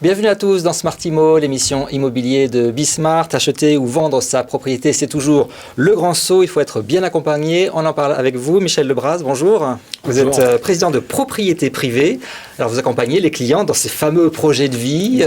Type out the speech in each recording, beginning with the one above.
Bienvenue à tous dans Smart Immo, l'émission immobilier de Bismart. Acheter ou vendre sa propriété, c'est toujours le grand saut. Il faut être bien accompagné. On en parle avec vous, Michel Lebras. Bonjour. Vous êtes président de Propriété Privée. Alors, vous accompagnez les clients dans ces fameux projets de vie.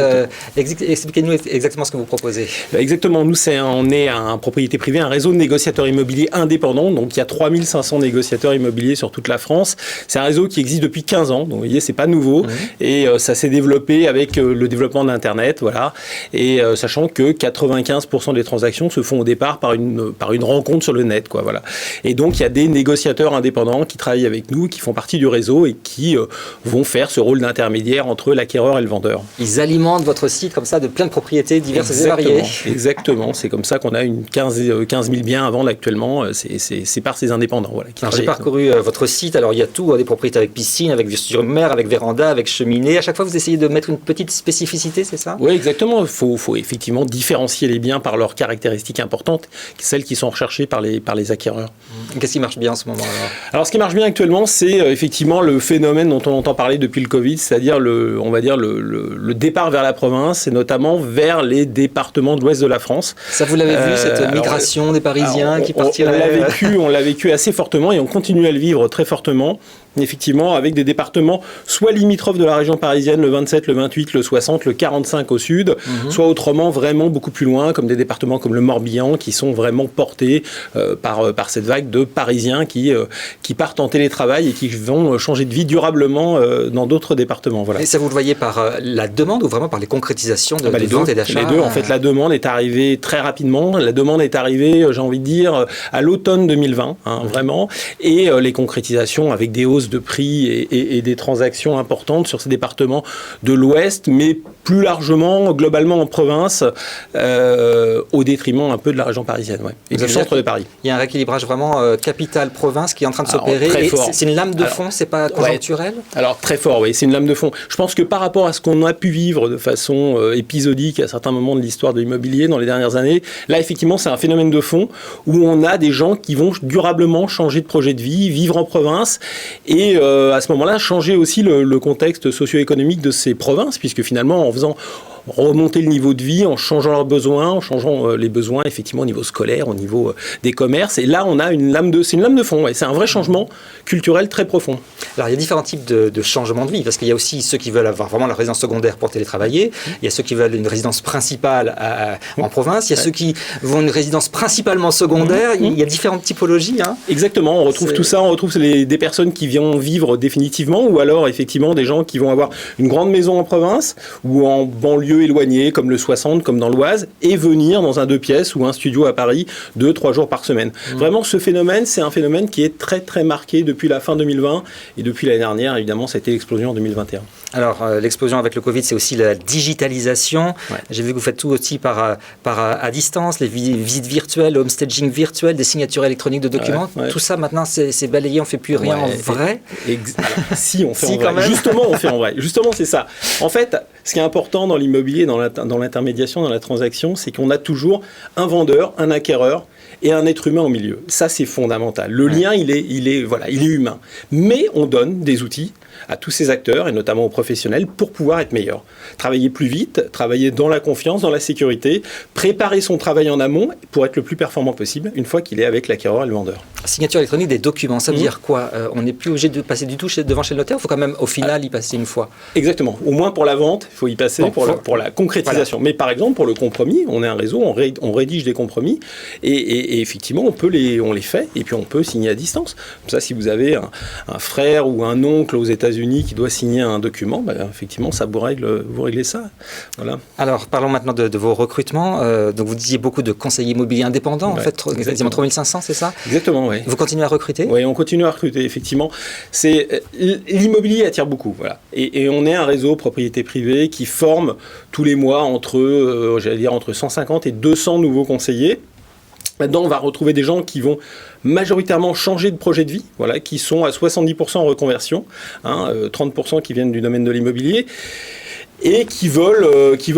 Expliquez-nous exactement ce que vous proposez. Exactement. Nous, on est un Propriété Privée, un réseau de négociateurs immobiliers indépendants. Donc, il y a 3500 négociateurs immobiliers sur toute la France. C'est un réseau qui existe depuis 15 ans. Donc, vous voyez, c'est pas nouveau. Et ça s'est développé avec le développement d'Internet. Voilà. Et sachant que 95% des transactions se font au départ par une rencontre sur le net. Quoi, voilà. Et donc, il y a des négociateurs indépendants qui travaillent avec nous, qui font partie du réseau et qui vont faire ce rôle d'intermédiaire entre l'acquéreur et le vendeur. Ils alimentent votre site comme ça de plein de propriétés diverses et variées. Exactement. C'est comme ça qu'on a une 15 000 biens à vendre actuellement. C'est par ces indépendants. Voilà, j'ai parcouru votre site. Alors, il y a tout, des propriétés avec piscine, avec vue sur mer, avec véranda, avec cheminée. À chaque fois, vous essayez de mettre une petite spécificité, c'est ça? Oui, exactement. Il faut effectivement différencier les biens par leurs caractéristiques importantes, celles qui sont recherchées par les acquéreurs. Qu'est-ce qui marche bien en ce moment alors, ce qui marche bien actuellement, c'est effectivement le phénomène dont on entend parler depuis le Covid, c'est-à-dire le départ vers la province et notamment vers les départements de l'ouest de la France. Ça, vous l'avez vu, cette migration des Parisiens qui partiraient? On l'a vécu assez fortement et on continue à le vivre très fortement. Effectivement, avec des départements soit limitrophes de la région parisienne, le 27, le 28, le 60, le 45 au sud, soit autrement vraiment beaucoup plus loin, comme des départements comme le Morbihan, qui sont vraiment portés par cette vague de Parisiens qui partent en télétravail et qui vont changer de vie durablement dans d'autres départements. Voilà. Et ça, vous le voyez par la demande ou vraiment par les concrétisations de vente et d'achat? Les deux, en fait, la demande est arrivée très rapidement. La demande est arrivée, j'ai envie de dire, à l'automne 2020, vraiment, et les concrétisations avec des hausses de prix et des transactions importantes sur ces départements de l'Ouest, mais plus largement, globalement en province, au détriment un peu de la région parisienne et du centre de Paris. Il y a un rééquilibrage vraiment capitale-province qui est en train de s'opérer. C'est une lame de fond, c'est pas conjoncturel? Alors très fort, oui, c'est une lame de fond. Je pense que par rapport à ce qu'on a pu vivre de façon épisodique à certains moments de l'histoire de l'immobilier dans les dernières années, là effectivement c'est un phénomène de fond où on a des gens qui vont durablement changer de projet de vie, vivre en province et à ce moment-là, changer aussi le contexte socio-économique de ces provinces, puisque finalement, en faisant remonter le niveau de vie, en changeant leurs besoins, en changeant les besoins effectivement au niveau scolaire, au niveau des commerces. Et là, on a c'est une lame de fond. C'est un vrai changement culturel très profond. Alors, il y a différents types de changements de vie, parce qu'il y a aussi ceux qui veulent avoir vraiment la résidence secondaire pour télétravailler. Il y a ceux qui veulent une résidence principale en province. Il y a ceux qui vont une résidence principalement secondaire. Il y a différentes typologies. Exactement. On retrouve tout ça. On retrouve des personnes qui viennent vivre définitivement, ou alors effectivement des gens qui vont avoir une grande maison en province ou en banlieue éloignés comme le 60, comme dans l'Oise, et venir dans un 2 pièces ou un studio à Paris 2-3 jours par semaine. Vraiment, ce phénomène, c'est un phénomène qui est très très marqué depuis la fin 2020 et depuis l'année dernière, évidemment, ça a été l'explosion en 2021. Alors, l'explosion avec le Covid, c'est aussi la digitalisation. J'ai vu que vous faites tout aussi à distance, les visites virtuelles, le homestaging virtuel, des signatures électroniques de documents. Tout ça, maintenant, c'est balayé, on ne fait plus rien en vrai. Si, on fait en vrai. Quand même. Justement, on fait en vrai. Justement, c'est ça. En fait, ce qui est important dans l'immobilier, dans l'intermédiation, dans la transaction, c'est qu'on a toujours un vendeur, un acquéreur et un être humain au milieu. Ça, c'est fondamental. Le lien, il est humain. Mais on donne des outils à tous ces acteurs, et notamment aux professionnels, pour pouvoir être meilleurs. Travailler plus vite, travailler dans la confiance, dans la sécurité, préparer son travail en amont pour être le plus performant possible, une fois qu'il est avec l'acquéreur et le vendeur. Signature électronique des documents, ça veut dire quoi? On n'est plus obligé de passer du tout devant chez le notaire, il faut quand même, au final, y passer une fois. Exactement. Au moins pour la vente, il faut y passer pour la concrétisation. Voilà. Mais par exemple, pour le compromis, on est un réseau, on rédige des compromis, et effectivement, on les fait, et puis on peut signer à distance. Comme ça, si vous avez un frère ou un oncle aux États-Unis qui doit signer un document, effectivement, ça vous réglez ça. Voilà. Alors, parlons maintenant de vos recrutements. Donc, vous disiez beaucoup de conseillers immobiliers indépendants, en fait, quasiment 3500, c'est ça? Exactement, oui. Vous continuez à recruter? Oui, on continue à recruter, effectivement. L'immobilier attire beaucoup, voilà. Et on est un réseau propriété privée qui forme tous les mois entre 150 et 200 nouveaux conseillers. Là-dedans, on va retrouver des gens qui vont majoritairement changer de projet de vie, qui sont à 70% en reconversion, 30% qui viennent du domaine de l'immobilier. et qui veulent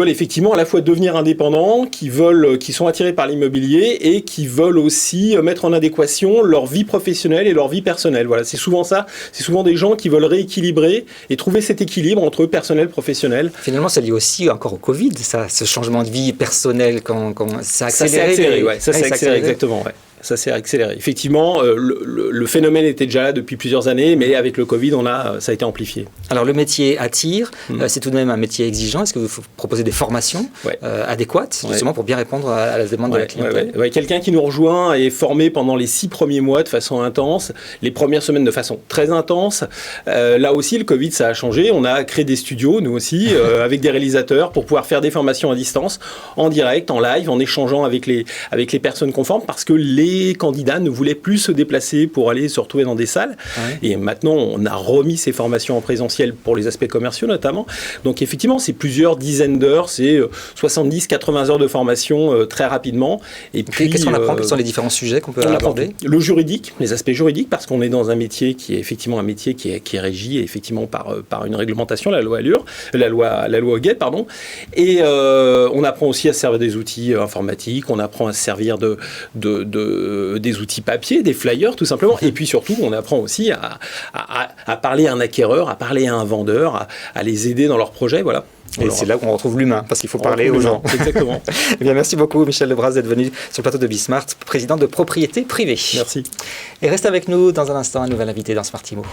effectivement à la fois devenir indépendants, qui sont attirés par l'immobilier et qui veulent aussi mettre en adéquation leur vie professionnelle et leur vie personnelle. Voilà, c'est souvent ça. C'est souvent des gens qui veulent rééquilibrer et trouver cet équilibre entre personnel et professionnel. Finalement, ça lié aussi encore au Covid, ça, ce changement de vie personnelle, quand ça a accéléré. Ça s'est accéléré, ça s'est accéléré, exactement, ouais. Ça s'est accéléré. Effectivement, le phénomène était déjà là depuis plusieurs années, mais avec le Covid, ça a été amplifié. Alors, le métier attire, c'est tout de même un métier exigeant. Est-ce que vous proposez des formations adéquates, justement, pour bien répondre à la demande de la clientèle? Quelqu'un qui nous rejoint est formé pendant les 6 premiers mois de façon intense, les premières semaines de façon très intense. Là aussi, le Covid, ça a changé. On a créé des studios, nous aussi, avec des réalisateurs, pour pouvoir faire des formations à distance, en direct, en live, en échangeant avec les personnes conformes, parce que les candidats ne voulaient plus se déplacer pour aller se retrouver dans des salles. Ouais. Et maintenant, on a remis ces formations en présentiel pour les aspects commerciaux notamment. Donc effectivement, c'est plusieurs dizaines d'heures, c'est 70-80 heures de formation très rapidement. Et puis, qu'est-ce qu'on apprend? Quels sont les différents sujets qu'on peut aborder? Le juridique, les aspects juridiques, parce qu'on est dans un métier qui est effectivement un métier qui est régi effectivement par une réglementation, la loi Allure, la loi Hoguet, pardon. Et on apprend aussi à se servir des outils informatiques, on apprend à se servir des outils papier, des flyers tout simplement, et puis surtout on apprend aussi à parler à un acquéreur, à parler à un vendeur, à les aider dans leurs projets, voilà. Et c'est là qu'on retrouve l'humain, parce qu'il faut parler aux gens. Exactement. Eh bien, merci beaucoup Michel Lebras d'être venu sur le plateau de Bismart, président de Propriété Privée. Merci. Et reste avec nous dans un instant, un nouvel invité dans Smart Imo.